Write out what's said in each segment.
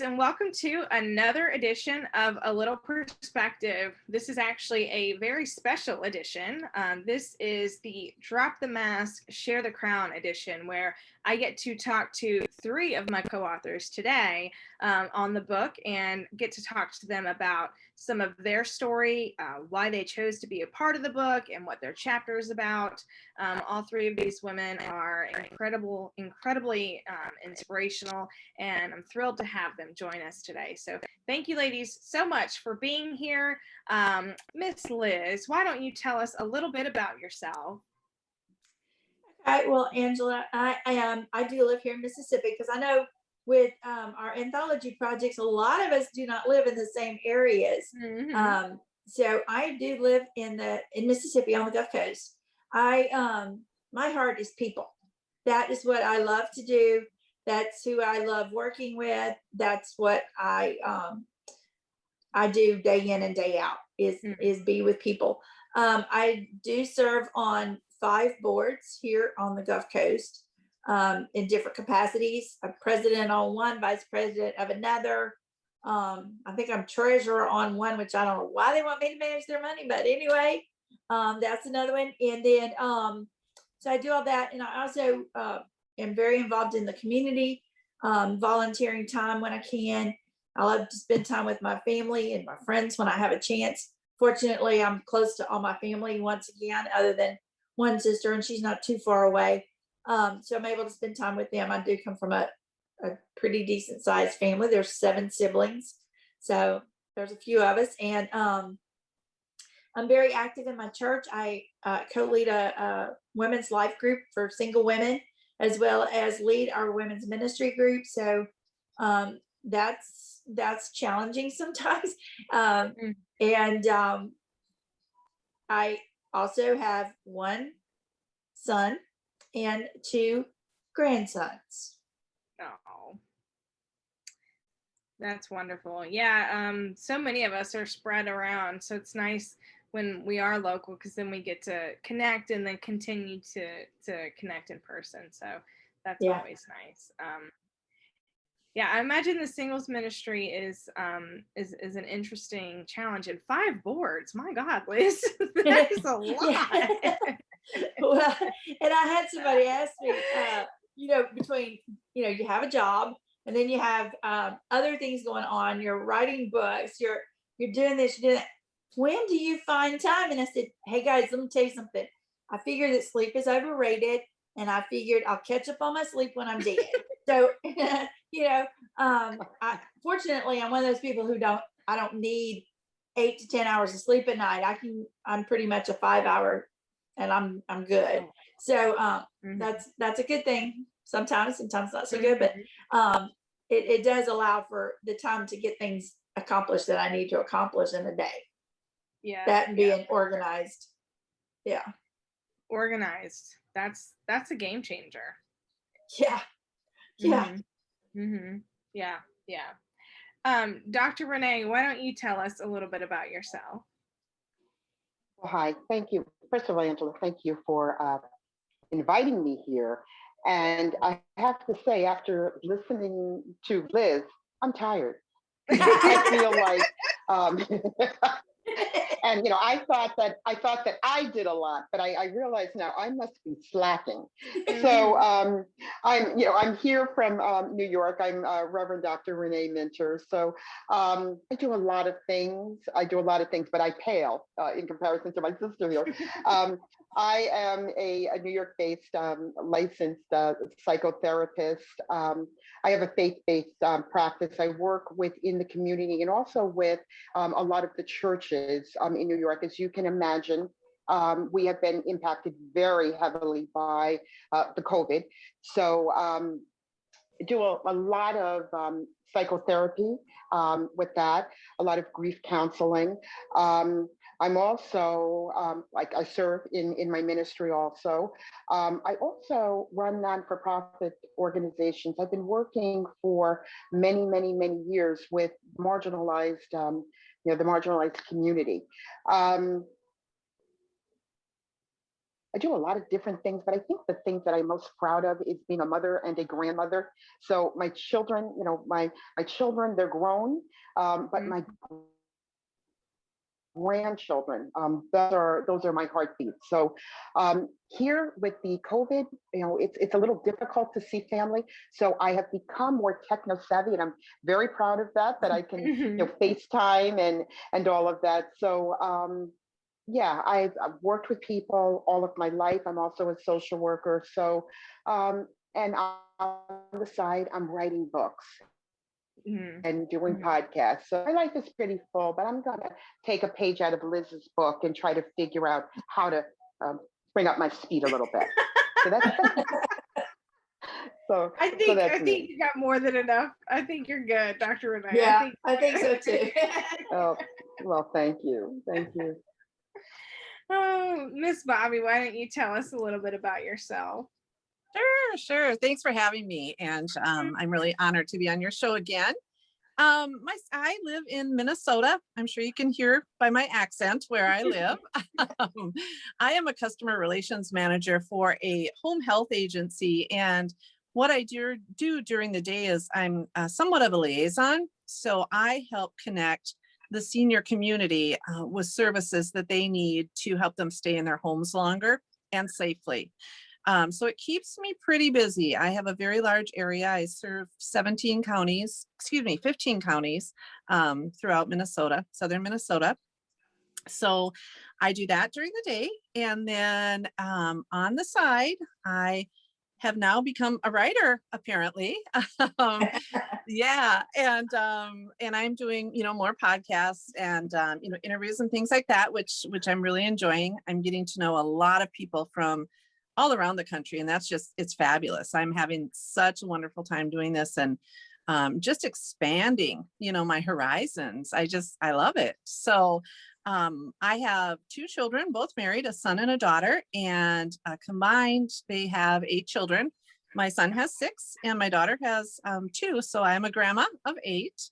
ladies, and welcome to another edition of A Little Perspective. This is actually a very special edition. This is the Drop the Mask, Share the Crown edition, where I get to talk to three of my co-authors today on the book and get to talk to them about some of their story, why they chose to be a part of the book, and what their chapter is about. All three of these women are incredibly inspirational, and I'm thrilled to have them join us today. So thank you, ladies, so much for being here. Miss Liz, why don't you tell us a little bit about yourself? All right, well, Angela, I do live here in Mississippi, because I know with our anthology projects, a lot of us do not live in the same areas. Mm-hmm. So I do live in Mississippi on the Gulf Coast. My heart is people. That is what I love to do. That's who I love working with. That's what I do day in and day out is be with people. I do serve on 5 boards here on the Gulf Coast in different capacities. I'm president on one, vice president of another. I think I'm treasurer on one, which I don't know why they want me to manage their money, but anyway, that's another one. And then, so I do all that. And I also am very involved in the community, volunteering time when I can. I love to spend time with my family and my friends when I have a chance. Fortunately, I'm close to all my family once again, other than one sister, and she's not too far away. So I'm able to spend time with them. I do come from a pretty decent sized family. There's 7 siblings. So there's a few of us. And I'm very active in my church. I co-lead a women's life group for single women, as well as lead our women's ministry group. So that's challenging sometimes. And I also have 1 son and 2 grandsons. Oh, that's wonderful. Yeah, so many of us are spread around, so it's nice when we are local, because then we get to connect and then continue to connect in person. So that's always nice. Yeah, I imagine the singles ministry is an interesting challenge. And 5 boards, my God, Liz, that is a lot. Well, and I had somebody ask me, between, you have a job, and then you have other things going on. You're writing books, you're doing this, you're doing that. When do you find time? And I said, hey guys, let me tell you something. I figured that sleep is overrated, and I figured I'll catch up on my sleep when I'm dead. So, fortunately, I'm one of those people who I don't need 8 to 10 hours of sleep at night. I'm pretty much a 5-hour, and I'm good. So that's a good thing. Sometimes not so good, but it does allow for the time to get things accomplished that I need to accomplish in a day. Yeah. That and being organized. Yeah. Organized. That's a game changer. Yeah. Yeah. Mm-hmm. Yeah. Dr. Renee, why don't you tell us a little bit about yourself? Well, hi, thank you. First of all, Angela, thank you for inviting me here. And I have to say, after listening to Liz, I'm tired. I feel like, and I thought that I did a lot, but I realize now I must be slacking. So I'm here from New York. I'm Reverend Dr. Renee Mincher. So I do a lot of things. But I pale in comparison to my sister here. I am a New York-based licensed psychotherapist. I have a faith-based practice. I work within the community and also with a lot of the churches in New York. As you can imagine, we have been impacted very heavily by the COVID. So I do a lot of psychotherapy with that, a lot of grief counseling. I'm also, I serve in my ministry also. I also run non-for-profit organizations. I've been working for many, many, many years with marginalized, the marginalized community. I do a lot of different things, but I think the things that I'm most proud of is being a mother and a grandmother. So my children, my children, they're grown, but my grandchildren, those are my heartbeats. So here with the COVID, it's a little difficult to see family. So I have become more techno savvy, and I'm very proud of that I can FaceTime and all of that. So yeah, I've worked with people all of my life. I'm also a social worker. So and on the side, I'm writing books and doing podcasts. So my life is pretty full, but I'm going to take a page out of Liz's book and try to figure out how to bring up my speed a little bit. So that's I think you got more than enough. I think you're good, Dr. Renee. Yeah, I think so too. Oh, well, thank you. Thank you. Oh, Miss Bobbie, why don't you tell us a little bit about yourself? Sure. Thanks for having me. And I'm really honored to be on your show again. I live in Minnesota. I'm sure you can hear by my accent where I live. I am a customer relations manager for a home health agency. And what I do during the day is I'm somewhat of a liaison. So I help connect the senior community with services that they need to help them stay in their homes longer and safely. So it keeps me pretty busy. I have a very large area. I serve 15 counties throughout Minnesota, southern Minnesota. So I do that during the day. And then on the side, I have now become a writer, apparently. Yeah. And I'm doing, more podcasts and, interviews and things like that, which I'm really enjoying. I'm getting to know a lot of people from all around the country. And it's fabulous. I'm having such a wonderful time doing this and just expanding, my horizons. I love it. So I have 2 children, both married, a son and a daughter, and combined, they have 8 children. My son has 6 and my daughter has 2. So I'm a grandma of 8.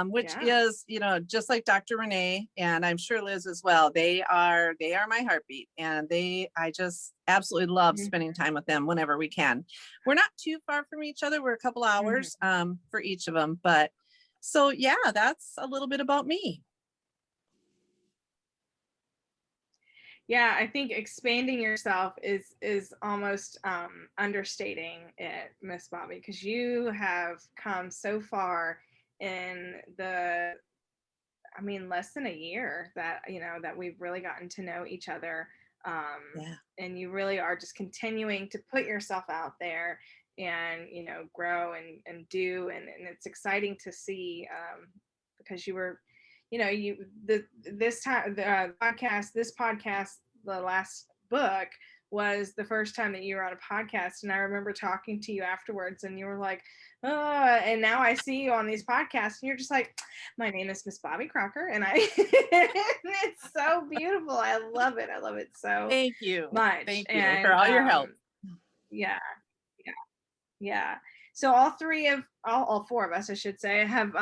Which is, just like Dr. Renee, and I'm sure Liz as well. They are my heartbeat, and I just absolutely love spending time with them whenever we can. We're not too far from each other. We're a couple hours for each of them. But so, yeah, that's a little bit about me. Yeah, I think expanding yourself is almost understating it, Miss Bobbie, because you have come so far in less than a year that we've really gotten to know each other, and you really are just continuing to put yourself out there and grow and do, and it's exciting to see, because you were this podcast, the last book was the first time that you were on a podcast, and I remember talking to you afterwards, and you were like, and now I see you on these podcasts, and you're just like, my name is Miss Bobbie Crocker, and it's so beautiful. I love it so thank you much. Thank you for all your help. Yeah. So all 4 of us, I should say, have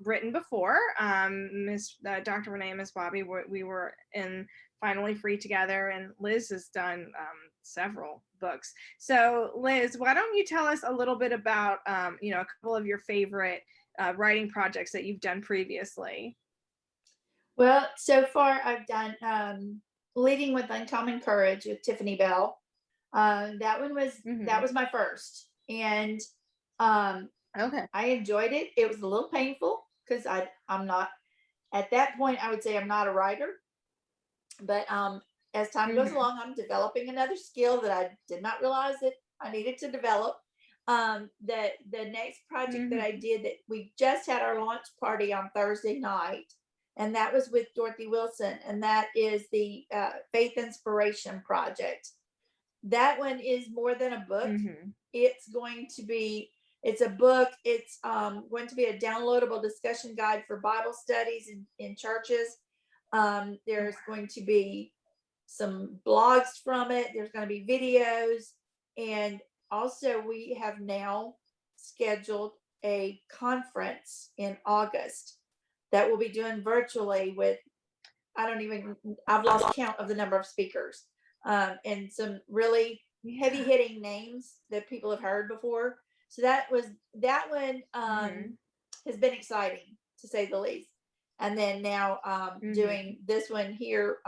written before. Dr. Renee and Miss Bobbie, we were in Finally Free together, and Liz has done several books. So Liz, why don't you tell us a little bit about a couple of your favorite writing projects that you've done previously? Well, so far I've done Leading with Uncommon Courage with Tiffany Bell. That was my first, and okay, I enjoyed it. It was a little painful because I'm not, at that point I would say I'm not a writer, but as time goes along, I'm developing another skill that I did not realize that I needed to develop. The next project that I did, that we just had our launch party on Thursday night, and that was with Dorothy Wilson, and that is the Faith Inspiration Project. That one is more than a book. It's a book. It's going to be a downloadable discussion guide for Bible studies in churches. There's going to be some blogs from it. There's going to be videos. And also we have now scheduled a conference in August that we'll be doing virtually with I've lost count of the number of speakers, and some really heavy hitting names that people have heard before. So that one has been exciting to say the least. And then now doing this one here,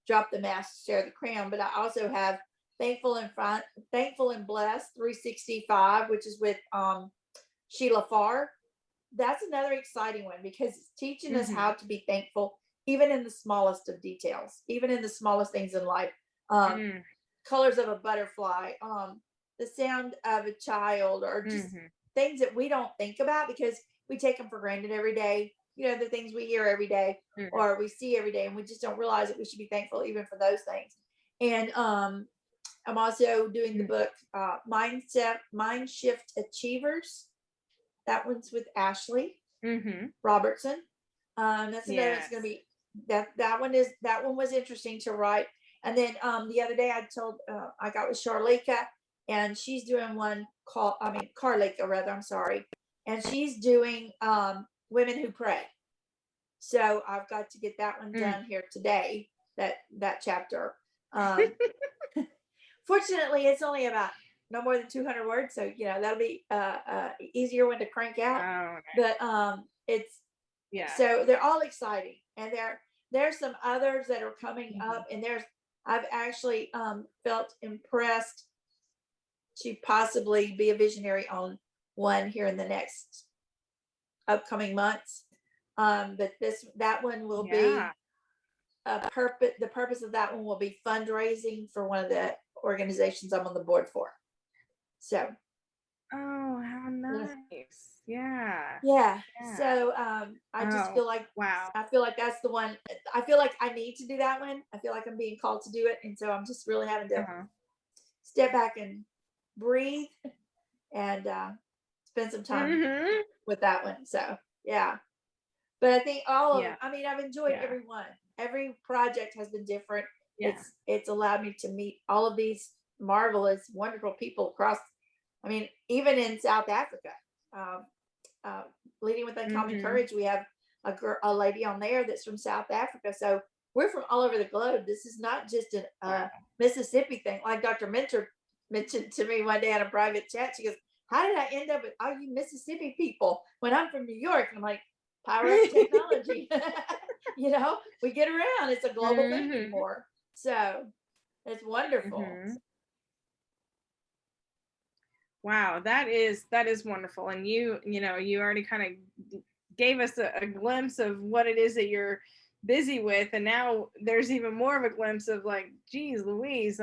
drop the mask, share the crown. But I also have Thankful and Blessed 365, which is with Sheila Farr. That's another exciting one because it's teaching us how to be thankful, even in the smallest of details, even in the smallest things in life. Colors of a butterfly, the sound of a child, or just things that we don't think about because we take them for granted every day. You know, the things we hear every day or we see every day, and we just don't realize that we should be thankful even for those things. And I'm also doing the book Mind Shift Achievers. That one's with Ashley Robertson. That's another. It's going to be that one was interesting to write. And then the other day I got with Charlika, and she's doing one called Carlika rather. I'm sorry, and she's doing Women Who Pray. So I've got to get that one done here today. That chapter. Fortunately, it's only about no more than 200 words, so that'll be easier one to crank out. Oh, okay. But it's so they're all exciting, and there's some others that are coming up, and I've actually felt impressed to possibly be a visionary on one here in the next upcoming months. But that one will be a purpose. The purpose of that one will be fundraising for one of the organizations I'm on the board for. So. Oh, how nice. Yeah. So I just feel like, I feel like that's the one. I feel like I need to do that one. I feel like I'm being called to do it. And so I'm just really having to step back and breathe and spend some time with that one. So, yeah. But I think all of them, I mean, I've enjoyed every one. Every project has been different. It's allowed me to meet all of these marvelous, wonderful people across, I mean, even in South Africa. Leading with Uncommon Courage, we have a lady on there that's from South Africa. So we're from all over the globe. This is not just a Mississippi thing. Like Dr. Mincher mentioned to me one day on a private chat. She goes, "How did I end up with all you Mississippi people when I'm from New York?" And I'm like, power of technology. We get around. It's a global thing anymore. So it's wonderful. Wow, that is wonderful. And you already kind of gave us a glimpse of what it is that you're busy with, and now there's even more of a glimpse of like, geez Louise,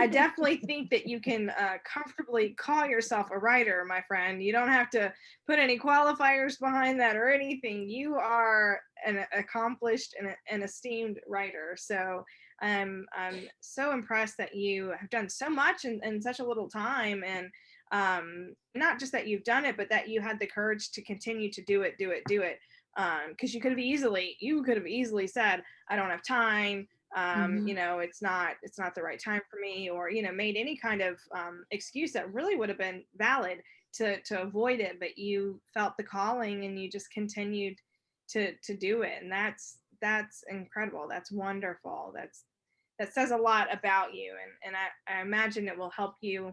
I definitely think that you can comfortably call yourself a writer, my friend. You don't have to put any qualifiers behind that or anything. You are an accomplished and an esteemed writer. So I'm so impressed that you have done so much in such a little time, and not just that you've done it, but that you had the courage to continue to do it. Because you could have easily said, I don't have time. It's not the right time for me, or made any kind of excuse that really would have been valid to avoid it. But you felt the calling, and you just continued to do it, and that's incredible. That's wonderful. That says a lot about you, and I imagine it will help you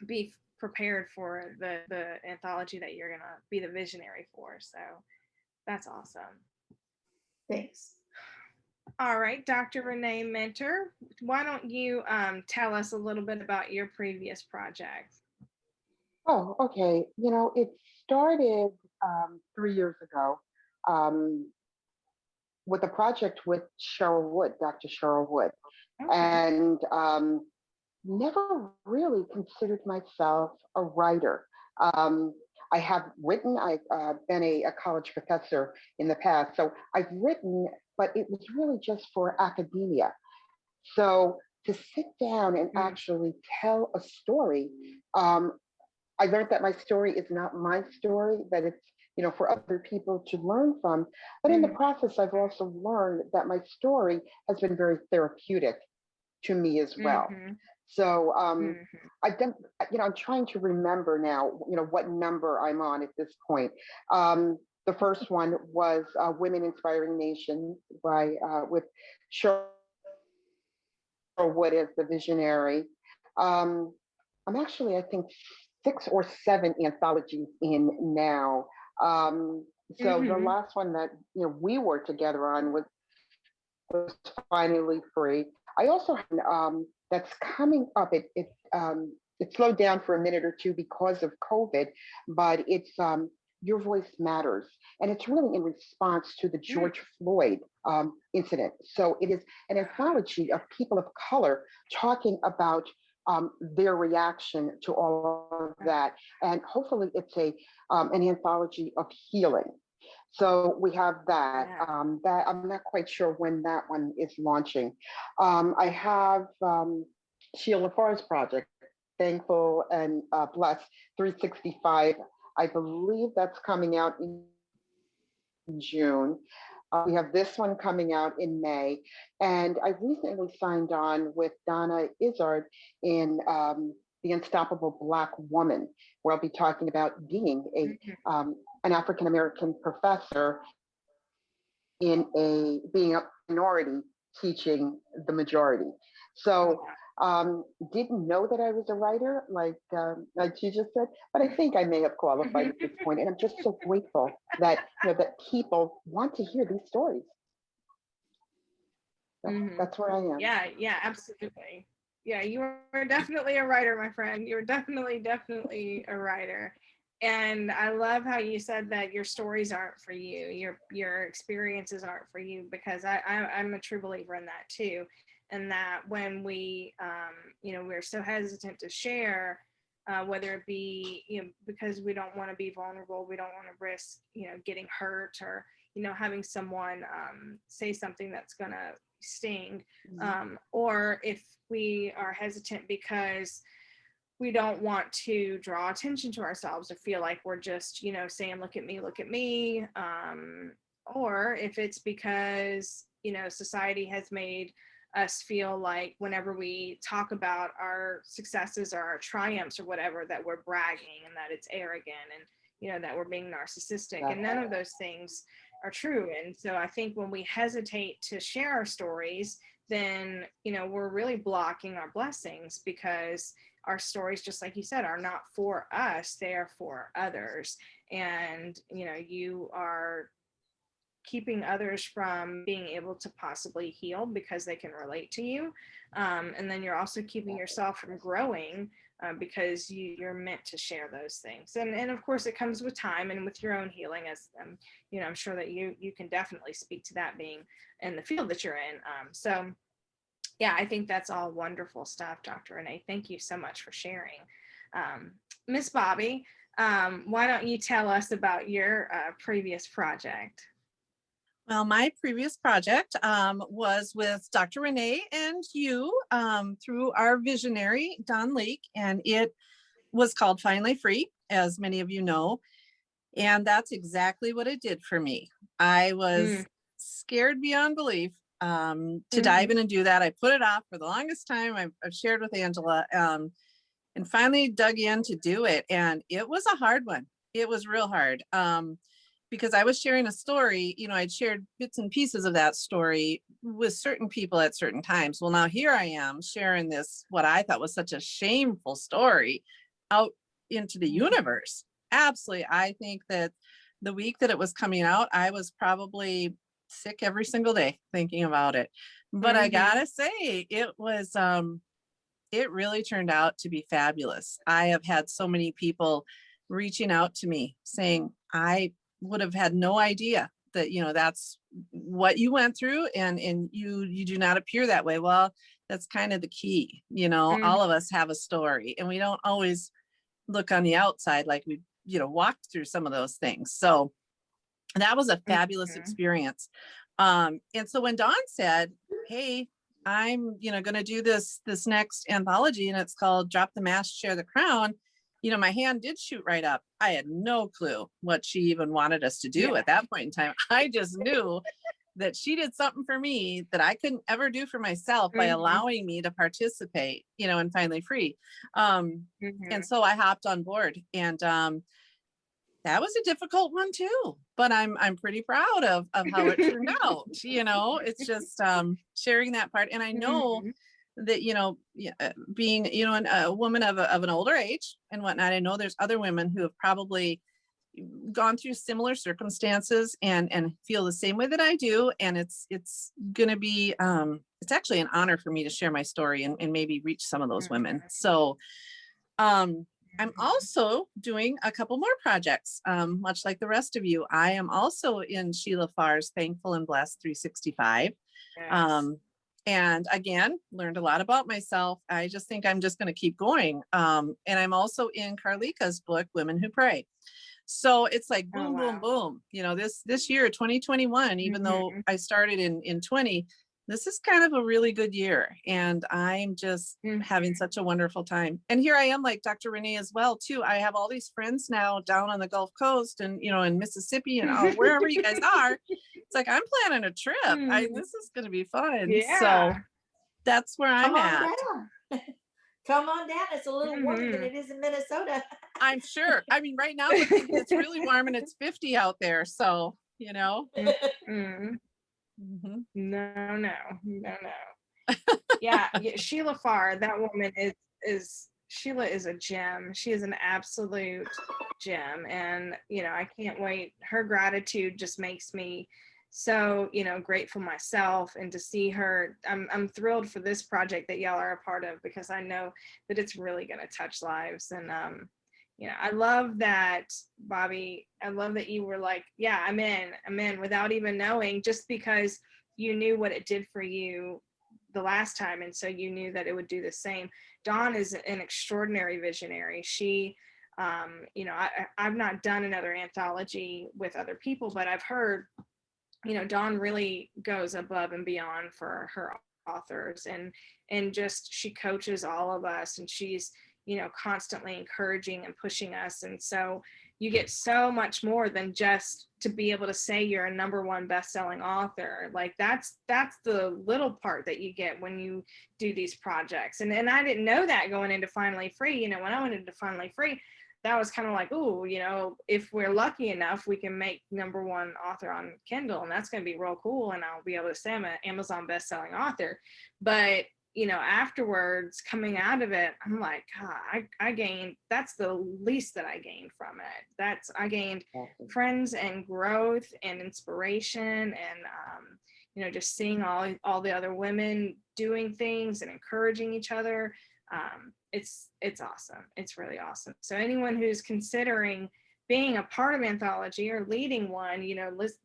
be prepared for the anthology that you're gonna be the visionary for. So that's awesome. Thanks. All right, Dr. Renee Mincher, why don't you tell us a little bit about your previous projects? Oh, okay. It started 3 years ago with a project with Cheryl Wood, Dr. Cheryl Wood. Okay. And never really considered myself a writer. I have written, I've been a college professor in the past, so I've written, but it was really just for academia. So to sit down and actually tell a story, I learned that my story is not my story, that it's, for other people to learn from. But in the process, I've also learned that my story has been very therapeutic to me as well. So I've done, I'm trying to remember now, what number I'm on at this point. The first one was Women Inspiring Nation by with Cheryl Wood as the visionary. I'm actually, I think, 6 or 7 anthologies in now. So the Mm-hmm. last one that we worked together on was finally free. I also that's coming up. It slowed down for a minute or two because of COVID, but it's Your Voice Matters, and it's really in response to the George Floyd incident. So it is an anthology of people of color talking about their reaction to all of that, and hopefully it's an anthology of healing. So we have that. Yeah. That I'm not quite sure when that one is launching. I have Sheila Farr's project, Thankful and Blessed 365. I believe that's coming out in June. We have this one coming out in May. And I recently signed on with Donna Izzard in The Unstoppable Black Woman, where I'll be talking about being an African American professor being a minority teaching the majority. So didn't know that I was a writer, like she just said, but I think I may have qualified at this point, and I'm just so grateful that that people want to hear these stories. So that's where I am. Yeah, absolutely. Yeah, you are definitely a writer, my friend. You're definitely a writer. And I love how you said that your stories aren't for you, your experiences aren't for you, because I'm a true believer in that too. And that when we, we're so hesitant to share, whether it be, because we don't want to be vulnerable, we don't want to risk, getting hurt, or, having someone say something that's going to sting, or if we are hesitant because we don't want to draw attention to ourselves or feel like we're just, saying, look at me. Or if it's because, society has made us feel like whenever we talk about our successes or our triumphs or whatever, that we're bragging and that it's arrogant and, that we're being narcissistic, and none of those things are true. And so I think when we hesitate to share our stories, then, we're really blocking our blessings, because our stories, just like you said, are not for us, they are for others. And, you are keeping others from being able to possibly heal because they can relate to you. And then you're also keeping yourself from growing because you're meant to share those things. And of course, it comes with time and with your own healing, as I'm sure that you can definitely speak to that, being in the field that you're in. So yeah, I think that's all wonderful stuff, Dr. Renee. Thank you so much for sharing. Miss Bobbie, why don't you tell us about your previous project? Well, my previous project was with Dr. Renee and you through our visionary, Don Leake, and it was called Finally Free, as many of you know. And that's exactly what it did for me. I was scared beyond belief to dive in and do that. I put it off for the longest time. I've shared with Angela and finally dug in to do it. And it was a hard one. It was real hard. Because I was sharing a story, I'd shared bits and pieces of that story with certain people at certain times. Well, now here I am sharing this, what I thought was such a shameful story, out into the universe. Absolutely. I think that the week that it was coming out, I was probably sick every single day thinking about it. But I gotta say, it was, it really turned out to be fabulous. I have had so many people reaching out to me saying, I would have had no idea that, that's what you went through, and you do not appear that way. Well, that's kind of the key. All of us have a story, and we don't always look on the outside like we, walked through some of those things. So that was a fabulous experience. And so when Dawn said, hey, I'm, going to do this next anthology, and it's called Drop the Mask, Share the Crown, my hand did shoot right up. I had no clue what she even wanted us to do at that point in time. I just knew that she did something for me that I couldn't ever do for myself by allowing me to participate, and Finally Free. And so I hopped on board, and that was a difficult one too, but I'm pretty proud of how it turned out. It's just sharing that part. And I know Mhm. that, being, a woman of an older age and whatnot, I know there's other women who have probably gone through similar circumstances and feel the same way that I do. And it's going to be, it's actually an honor for me to share my story and maybe reach some of those women. So, I'm also doing a couple more projects, much like the rest of you. I am also in Sheila Farr's Thankful and Blessed 365. Yes. And again, learned a lot about myself. I just think I'm just going to keep going. And I'm also in Carlika's book, Women Who Pray. So it's like Oh, boom, boom, wow. boom. This year, 2021, even though Mhm. I started in 20, this is kind of a really good year. And I'm just Mhm. having such a wonderful time. And here I am, like Dr. Renee as well, too. I have all these friends now down on the Gulf Coast and, in Mississippi and wherever you guys are. It's like, I'm planning a trip. Mhm. This is going to be fun. So Yeah. that's where Come I'm on at. down. Come on down. It's a little warmer than Mhm. it is in Minnesota. I'm sure. I mean, right now we're thinking it's really warm and it's 50 out there. So, Mhm. Mhm. No. Yeah, Sheila Farr, that woman is Sheila is a gem. She is an absolute gem, and I can't wait. Her gratitude just makes me so grateful myself, and to see her. I'm thrilled for this project that y'all are a part of, because I know that it's really going to touch lives. And I love that, Bobbie. I love that you were like, yeah, I'm in without even knowing, just because you knew what it did for you the last time, and so you knew that it would do the same. Dawn is an extraordinary visionary. She I've not done another anthology with other people, but I've heard Dawn really goes above and beyond for her authors, and just she coaches all of us, and she's constantly encouraging and pushing us. And so you get so much more than just to be able to say you're a #1 best-selling author. Like that's the little part that you get when you do these projects. And I didn't know that going into Finally Free. When I went into Finally Free, that was kind of like, ooh, if we're lucky enough, we can make #1 author on Kindle, and that's going to be real cool. And I'll be able to say I'm an Amazon best-selling author. But afterwards, coming out of it, I'm like, God, I gained, that's the least that I gained from it. I gained friends and growth and inspiration, and just seeing all the other women doing things and encouraging each other. It's awesome. It's really awesome. So anyone who's considering being a part of anthology or leading one,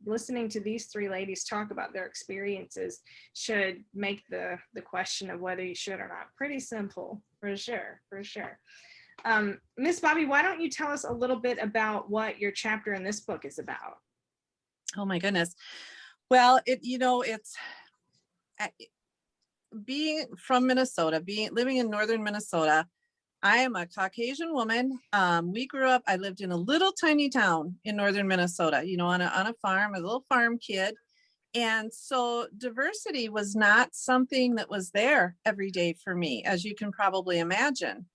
listening to these 3 ladies talk about their experiences should make the question of whether you should or not pretty simple, for sure. Miss Bobbie, why don't you tell us a little bit about what your chapter in this book is about? Oh my goodness. Well, it's being from Minnesota, living in northern Minnesota. I am a Caucasian woman. I lived in a little tiny town in northern Minnesota, on a farm, a little farm kid. And so diversity was not something that was there every day for me, as you can probably imagine.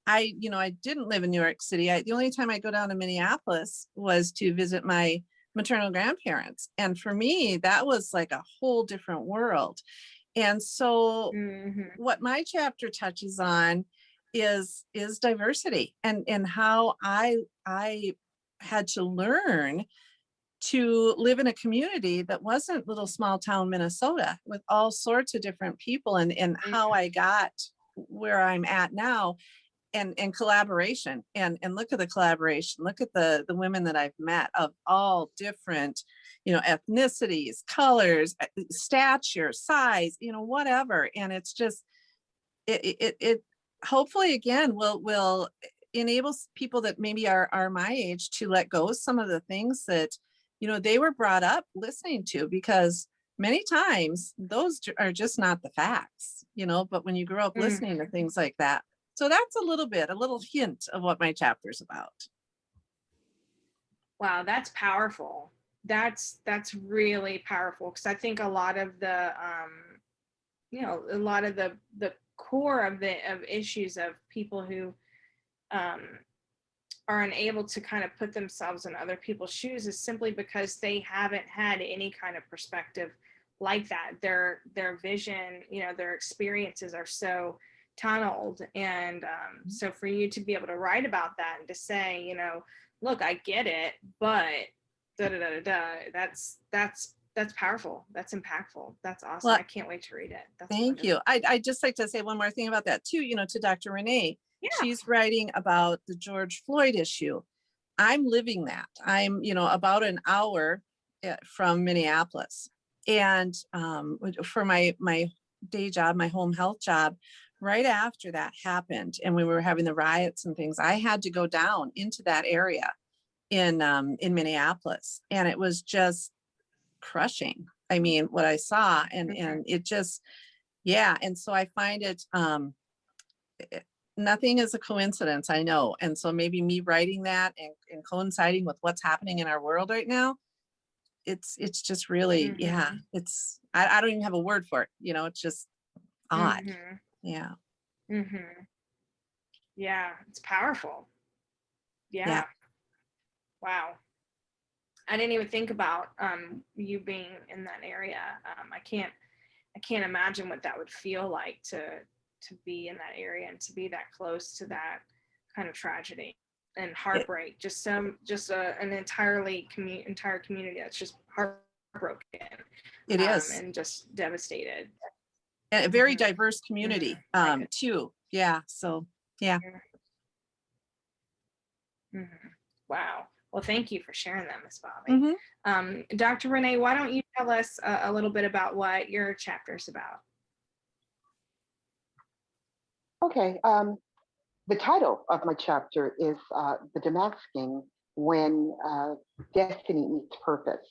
I didn't live in New York City. The only time I go down to Minneapolis was to visit my maternal grandparents. And for me, that was like a whole different world. And so what my chapter touches on is diversity and how I had to learn to live in a community that wasn't little small town Minnesota, with all sorts of different people, and how I got where I'm at now, and collaboration, and look at the collaboration, look at the women that I've met of all different ethnicities, colors, stature, size, whatever. And it's just it hopefully again will enable people that maybe are my age to let go of some of the things that they were brought up listening to, because many times those are just not the facts, but when you grow up listening to things like that. So that's a little hint of what my chapter is about. Wow, that's powerful. That's really powerful, because I think a lot of the core of issues of people who are unable to kind of put themselves in other people's shoes is simply because they haven't had any kind of perspective like that. Their vision, their experiences are so tunneled. And so for you to be able to write about that and to say, look, I get it, but da da da da, that's powerful. That's impactful. That's awesome. Well, I can't wait to read it. That's thank wonderful. you. I'd just like to say one more thing about that too, to Dr. Renee. Yeah. She's writing about the George Floyd issue. I'm living that. I'm, about an hour from Minneapolis. And for my day job, my home health job, right after that happened, and we were having the riots and things, I had to go down into that area in Minneapolis, and it was just crushing. I mean, what I saw, and it just, yeah. And so I find it, nothing is a coincidence, I know. And so maybe me writing that and coinciding with what's happening in our world right now, it's just really, yeah, it's, I don't even have a word for it. It's just odd. Yeah. Yeah. It's powerful. Yeah. Wow. I didn't even think about you being in that area. I can't imagine what that would feel like to be in that area and to be that close to that kind of tragedy and heartbreak. An entire community that's just heartbroken. It is, and just devastated. and a very diverse community too. Yeah. So yeah. Wow. Well, thank you for sharing that, Ms. Bobbie. Dr. Renee, why don't you tell us a little bit about what your chapter is about? Okay. The title of my chapter is The Demasking, When Destiny Meets Purpose.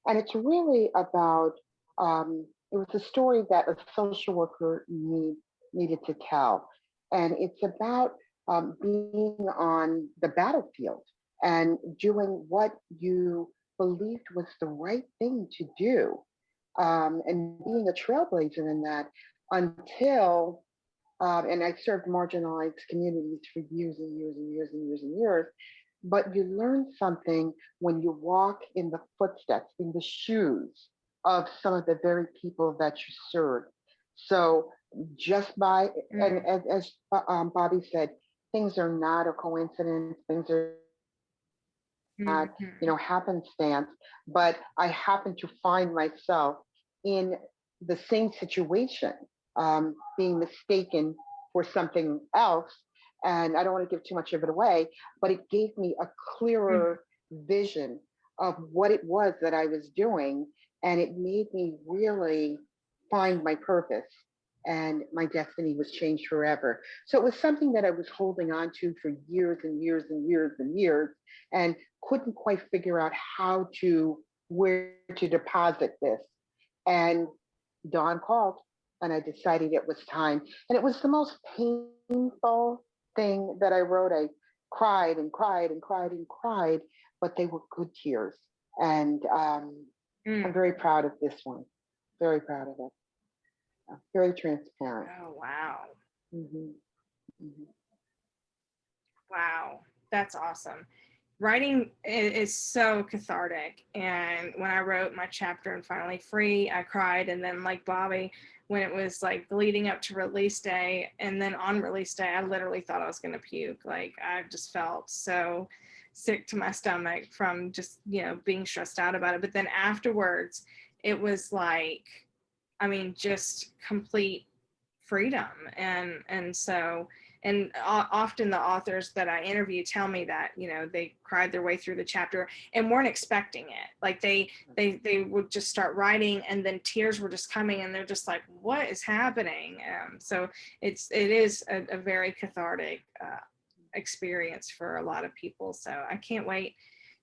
And it's really about, it was a story that a social worker needed to tell. And it's about being on the battlefield and doing what you believed was the right thing to do, and being a trailblazer in that until, and I served marginalized communities for years and years and years and years and years, but you learn something when you walk in the footsteps, in the shoes of some of the very people that you serve. So just by, and as Bobbie said, things are not a coincidence, things are not, happenstance, but I happen to find myself in the same situation, being mistaken for something else. And I don't want to give too much of it away, but it gave me a clearer vision of what it was that I was doing. And it made me really find my purpose, and my destiny was changed forever. So it was something that I was holding on to for years and years and years and years, and couldn't quite figure out where to deposit this. And Dawn called, and I decided it was time. And it was the most painful thing that I wrote. I cried and cried and cried and cried, but they were good tears. And I'm very proud of this one. Very proud of it. Very transparent. Oh, wow. Wow. That's awesome. Writing is so cathartic. And when I wrote my chapter in Finally Free, I cried. And then like Bobbie, when it was like leading up to release day, and then on release day, I literally thought I was going to puke. Like I just felt so sick to my stomach from just, being stressed out about it. But then afterwards, it was like, just complete freedom. And so, and often the authors that I interview tell me that, they cried their way through the chapter and weren't expecting it. Like they would just start writing, and then tears were just coming, and they're just like, what is happening? So it is a very cathartic experience for a lot of people. So I can't wait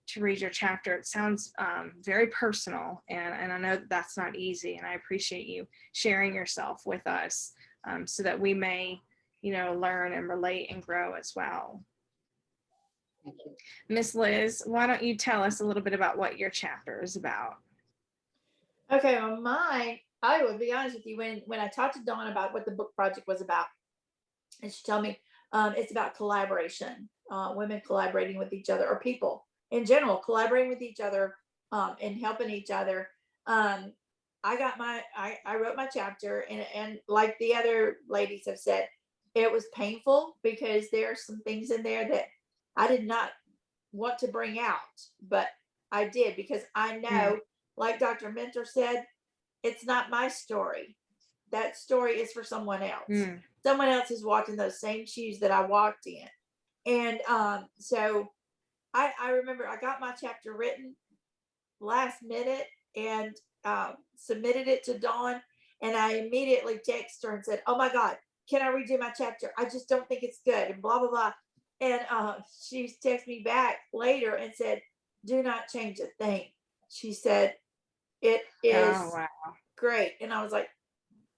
to read your chapter. It sounds very personal, and I know that that's not easy, and I appreciate you sharing yourself with us, so that we may learn and relate and grow as well. Thank you. Miss Liz, why don't you tell us a little bit about what your chapter is about? Okay, well, mine, I would be honest with you, when I talked to Dawn about what the book project was about, and she told me it's about collaboration. women collaborating with each other, or people in general collaborating with each other, and helping each other. I wrote my chapter, and like the other ladies have said, it was painful because there are some things in there that I did not want to bring out, but I did, because I know, like Dr. Mincher said, it's not my story. That story is for someone else. Someone else is walking those same shoes that I walked in. And so I remember I got my chapter written last minute, and submitted it to Dawn, and I immediately texted her and said, "Oh my God, can I redo my chapter? I just don't think it's good," and blah blah blah. And she texted me back later and said, "Do not change a thing." She said, "It is great," and I was like,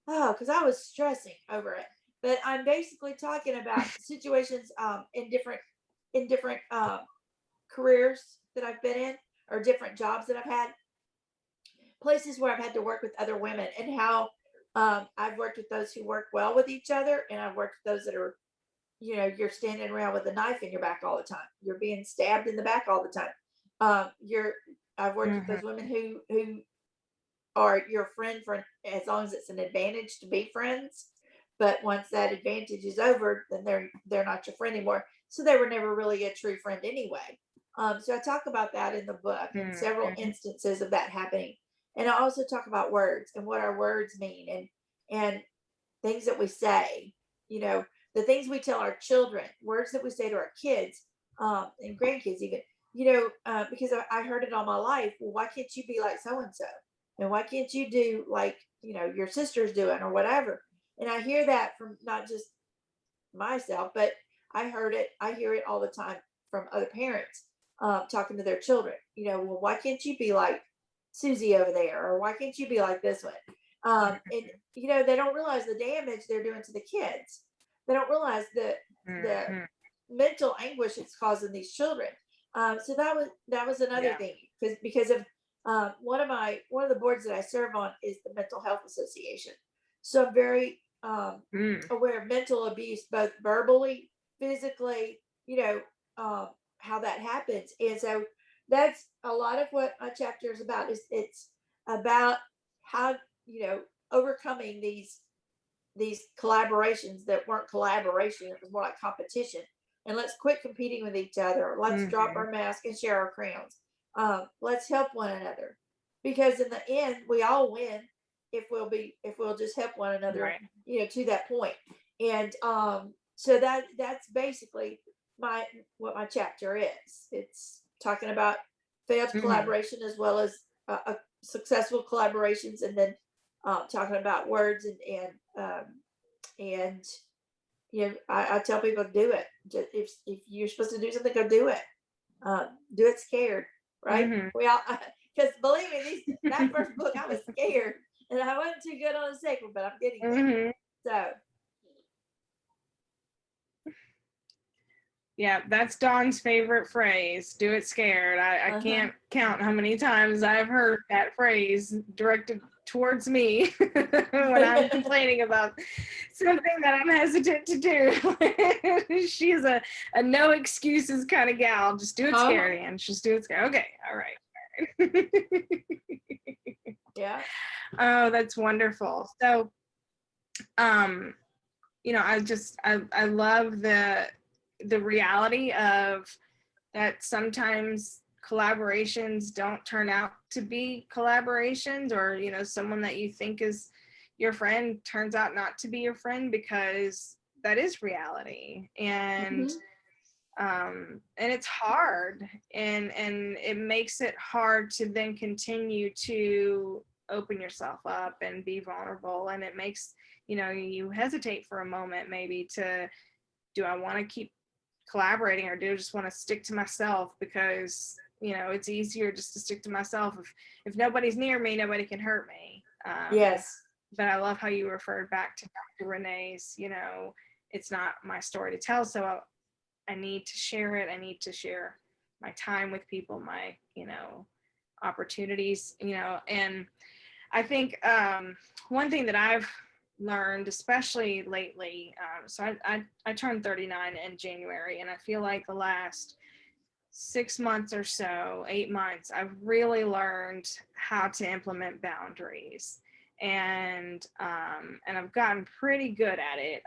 "Oh," because I was stressing over it. But I'm basically talking about situations in different careers that I've been in, or different jobs that I've had, places where I've had to work with other women, and how I've worked with those who work well with each other, and I've worked with those that are, you're standing around with a knife in your back all the time. You're being stabbed in the back all the time. I've worked with those women who are your friend for as long as it's an advantage to be friends, but once that advantage is over, then they're not your friend anymore. So they were never really a true friend anyway. So I talk about that in the book, and several instances of that happening. And I also talk about words and what our words mean, and things that we say, the things we tell our children, words that we say to our kids, and grandkids even, because I heard it all my life. Well, why can't you be like so-and-so? And why can't you do like, your sister's doing, or whatever? And I hear that from not just myself, but I hear it all the time from other parents, talking to their children. Well, why can't you be like Susie over there, or why can't you be like this one? And they don't realize the damage they're doing to the kids. They don't realize the mental anguish it's causing these children. So that was another thing, because of one of the boards that I serve on is the Mental Health Association. So I'm very aware of mental abuse, both verbally, physically, how that happens. And so that's a lot of what my chapter is about. It's about how, overcoming these collaborations that weren't collaboration. It was more like competition. And let's quit competing with each other. Let's drop our mask and share our crowns. Let's help one another, because in the end, we all win if we'll just help one another, to that point. And so that's basically what my chapter is. It's talking about failed collaboration, as well as successful collaborations, and then talking about words, and I tell people to do it. If you're supposed to do something, go do it. Do it scared, right? We all, because believe me, that first book I was scared, and I wasn't too good on the second one, but I'm getting there. So. Yeah, that's Dawn's favorite phrase. Do it scared. I can't count how many times I've heard that phrase directed towards me when I'm complaining about something that I'm hesitant to do. She's a no excuses kind of gal. Just do it scared, and just do it scared. Okay, all right. Yeah. Oh, that's wonderful. So, I love the reality of that sometimes collaborations don't turn out to be collaborations, or someone that you think is your friend turns out not to be your friend, because that is reality. And it's hard, and it makes it hard to then continue to open yourself up and be vulnerable, and it makes you hesitate for a moment, maybe, to, do I want to keep collaborating, or do I just want to stick to myself? Because it's easier just to stick to myself. If nobody's near me, nobody can hurt me. Yes. But I love how you referred back to Dr. Renee's, it's not my story to tell, so I need to share it. I need to share my time with people, my opportunities, and I think one thing that I've learned, especially lately. So I turned 39 in January, and I feel like the last 6 months or so, 8 months, I've really learned how to implement boundaries. And I've gotten pretty good at it.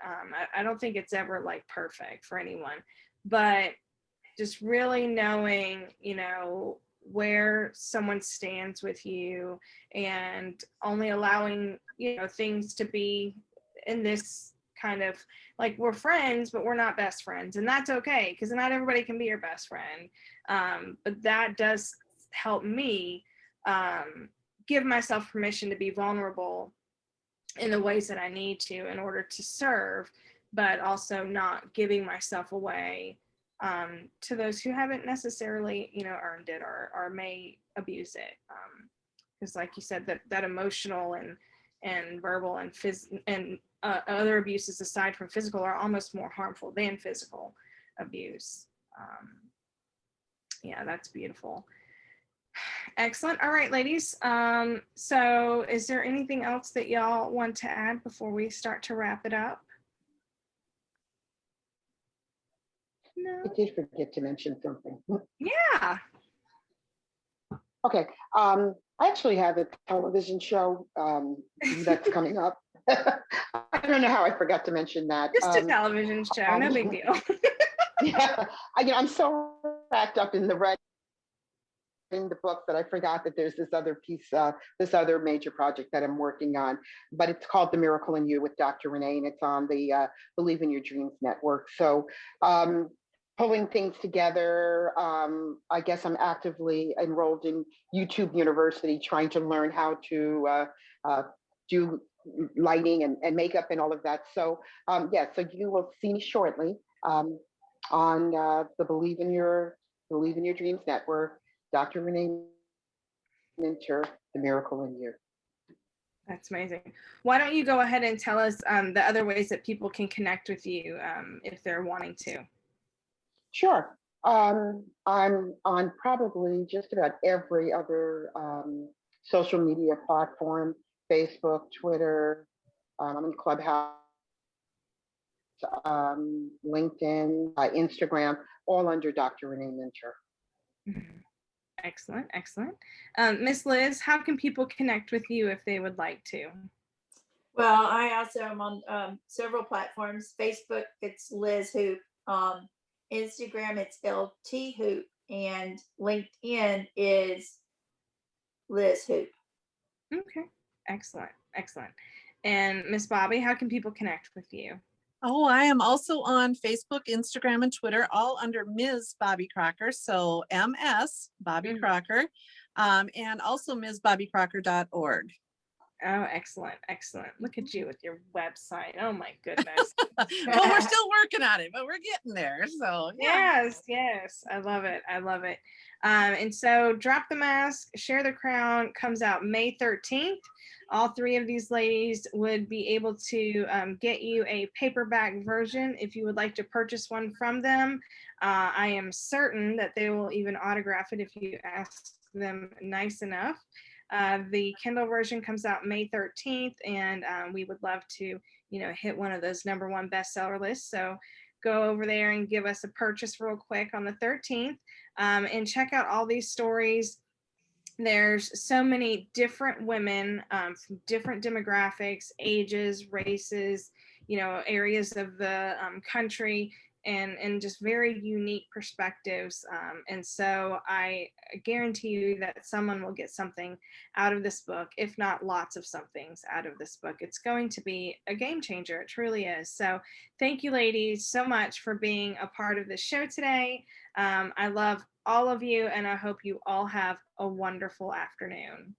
I don't think it's ever like perfect for anyone, but just really knowing, where someone stands with you, and only allowing, things to be in this kind of, like, we're friends, but we're not best friends. And that's okay, because not everybody can be your best friend. But that does help me give myself permission to be vulnerable in the ways that I need to in order to serve, but also not giving myself away to those who haven't necessarily, earned it, or may abuse it. Because like you said, that emotional and verbal and other abuses aside from physical are almost more harmful than physical abuse. Yeah, that's beautiful. Excellent. All right, ladies. So is there anything else that y'all want to add before we start to wrap it up? No. I did forget to mention something. Yeah. Okay. I actually have a television show that's coming up. I don't know how I forgot to mention that. Just a television show, no big deal. Yeah, I'm so wrapped up in the book that I forgot that there's this other piece, this other major project that I'm working on, but it's called The Miracle in You with Dr. Renee, and it's on the Believe in Your Dreams network. So pulling things together, I guess I'm actively enrolled in YouTube University, trying to learn how to do lighting and makeup and all of that. So yeah, so you will see me shortly on the Believe in Your Dreams network. Dr. Renee Mincher, The Miracle in You. That's amazing. Why don't you go ahead and tell us the other ways that people can connect with you if they're wanting to? Sure. I'm on probably just about every other social media platform, Facebook, Twitter, I'm in Clubhouse, LinkedIn, Instagram, all under Dr. Renee Mincher. Mm-hmm. Excellent, excellent. Miss Liz, how can people connect with you if they would like to? Well, I also am on several platforms. Facebook, it's Liz Hoop. Instagram, it's LT Hoop. And LinkedIn is Liz Hoop. Okay, excellent, excellent. And Miss Bobbie, how can people connect with you? Oh, I am also on Facebook, Instagram, and Twitter, all under Ms. Bobbie Crocker. So MS Bobbie Crocker, and also MsBobbieCrocker.org. Oh, excellent, excellent. Look at you with your website. Oh my goodness. Well, we're still working on it, but we're getting there. So yeah. Yes. I love it. I love it. And so Drop the Mask, Share the Crown comes out May 13th. All three of these ladies would be able to get you a paperback version if you would like to purchase one from them. I am certain that they will even autograph it if you ask them nice enough. The Kindle version comes out May 13th, and we would love to, hit one of those #1 bestseller lists. So go over there and give us a purchase real quick on the 13th, and check out all these stories. There's so many different women from different demographics, ages, races, areas of the country, and just very unique perspectives. And so I guarantee you that someone will get something out of this book, if not lots of somethings out of this book. It's going to be a game changer. It truly is. So thank you, ladies, so much for being a part of this show today. I love all of you, and I hope you all have a wonderful afternoon.